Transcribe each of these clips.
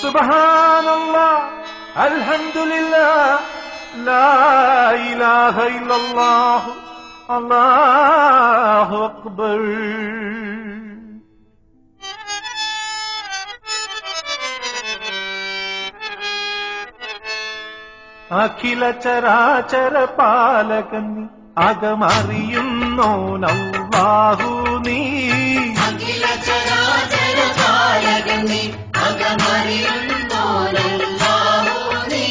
സുബ്ഹാനല്ലാഹ്, അൽഹംദുലില്ലാഹ്, ലാ ഇലാഹ ഇല്ലല്ലാഹ്, അല്ലാഹു അക്ബർ. അഖില ചരാചര പാലകൻ അകമറിയുന്നോനല്ലാഹു നീ. അഖില ചരാചര പാലകൻ അകമറിയുന്നോനല്ലാഹു നീ.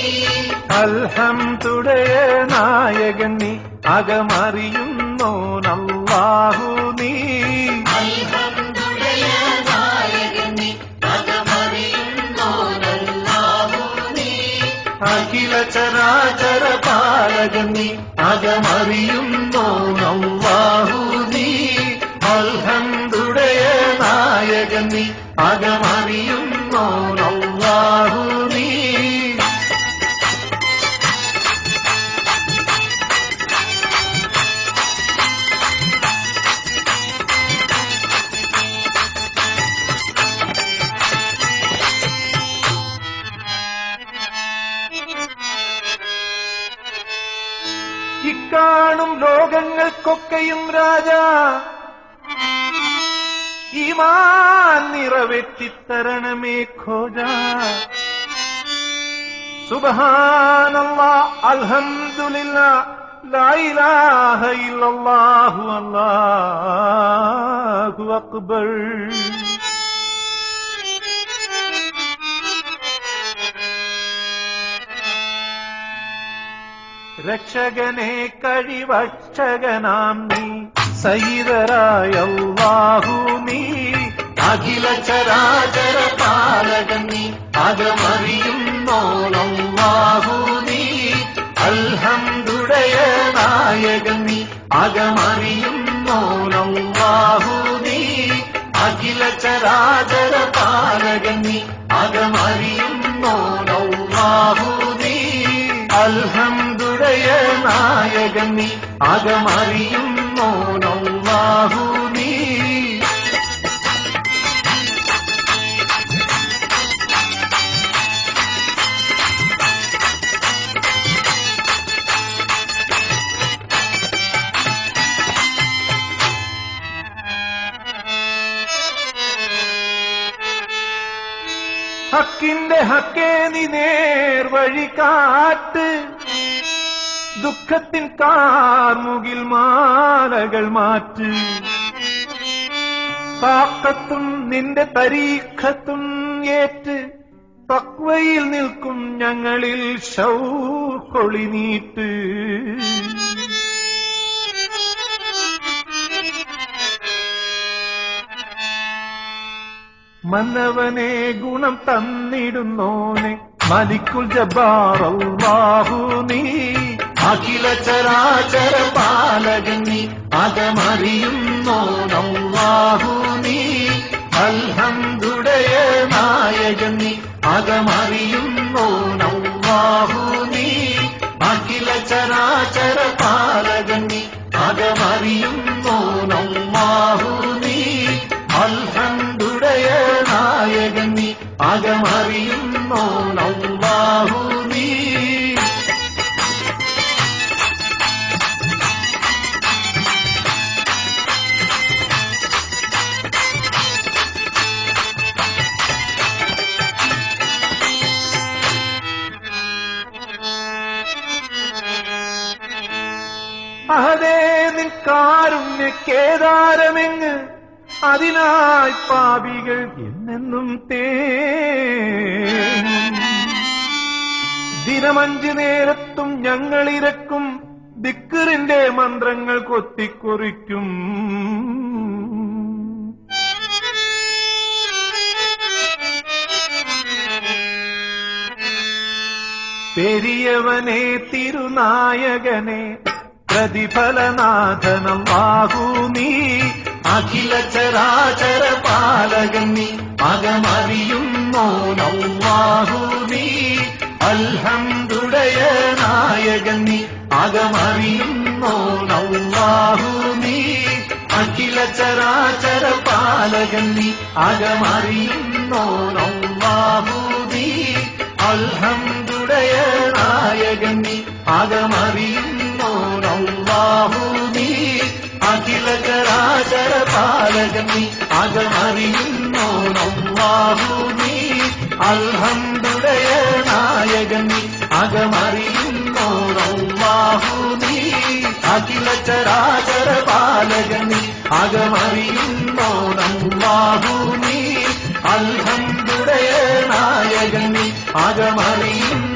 അൽഹംദുലിയ നായകൻ നീ അകമറിയുന്നോനല്ലാഹു നീ. അൽഹംദുലിയ നായകൻ നീ അകമറിയുന്നോനല്ലാഹു നീ. അഖില ചരാചര പാലകൻ നീ അകമറിയുന്നോനല്ലാഹു നീ. അൽഹംദുലിയ നായകൻ നീ അകമറിയുന്നോനല്ലാഹു നീ. ഇക്കാണും ലോകങ്ങൾക്കൊക്കെയും രാജാ, ഈമാൻ നിറവേറ്റിത്തരണമേ ഖോജാ. സുബ്ഹാനല്ലാഹ്, അൽഹംദുലില്ലാഹ്, ലാ ഇലാഹ ഇല്ലല്ലാഹു, അല്ലാഹു അക്ബർ. രക്ഷകനെ കഴിവക്ഷകനാം നീ, സയ്യിദരായ അല്ലാഹു നീ. അഖില ചരാചര പാലകൻ നീ അകമറിയുന്നോനല്ലാഹു നീ. അൽഹംദുലിയ നായകൻ നീ അകമറിയുന്നോനല്ലാഹു നീ. അഖില ചരാചര പാലകൻ നീ അകമറിയുന്നോനല്ലാഹു നീ. അൽഹംദുലിയ നായകൻ നീ അകമറിയുന്നോനല്ലാഹു നീ. ഹക്കിന്റെ ഹക്കേ നീ നേർവഴി കാട്ട്, ദുഃഖത്തിൻ കാർമുകിൽ മാലകൾ മാറ്റ്. താക്കത്തും നിന്റെ തരീഖത്തും ഏറ്റ് തഖ്വയിൽ നിൽക്കും ഞങ്ങളിൽ ശൗഖൊളി നീട്ട്. മന്നവനെ ഗുണം തന്നിടുന്നോനെ മലിക്കുൽ ജബ്ബാർ അല്ലാഹു നീ. അഖില ചരാചര പാലകൻ നീ അകമറിയുന്നോനല്ലാഹു നീ. അൽഹംദുലിയ നായകൻ നീ അകമറിയുന്നോനല്ലാഹു നീ. അഖില ചരാചര പാലകൻ നീ അകമറിയുന്നോനല്ലാഹു നീ. അൽഹംദുലിയ നായകൻ നീ അകമറിയുന്നോനല്ലാഹു നീ. അഹദേ നിൻ കാരുണ്യക്കേദാരമെങ്ങ്, അതിനായി പാപികൾ എന്നെന്നും ദിനമഞ്ചു നേരത്തും ഞങ്ങളിരക്കും ദിക്റിന്റെ മന്ത്രങ്ങൾ കൊത്തിക്കുറിക്കും. പെരിയവനെ തിരുനായകനെ പ്രതിഫലനാഥനല്ലാഹു നീ അഖില ചരാചര പാലകൻ നീ അകമറിയുന്നോനല്ലാഹു നീ അൽഹംദുടയ നായകൻ നീ അകമറിയുന്നോനല്ലാഹു നീ അഖില ചരാചര പാലകൻ നീ അകമറിയുന്നോനല്ലാഹു നീ അൽഹംദുടയ നായകൻ നീ അകമറിയുന്നോനല്ലാഹു നീ അഖില ചരാചര പാലകൻ നീ അകമറിയുന്നോനല്ലാഹു നീ അൽഹംദുടയ നായകൻ നീ അകമറിയുന്നോനല്ലാഹു നീ അഖില ചരാചര പാലകൻ നീ അകമറിയുന്നോനല്ലാഹു നീ അൽഹംദുടയ നായകൻ നീ അകമറിയുന്നോനല്ലാഹു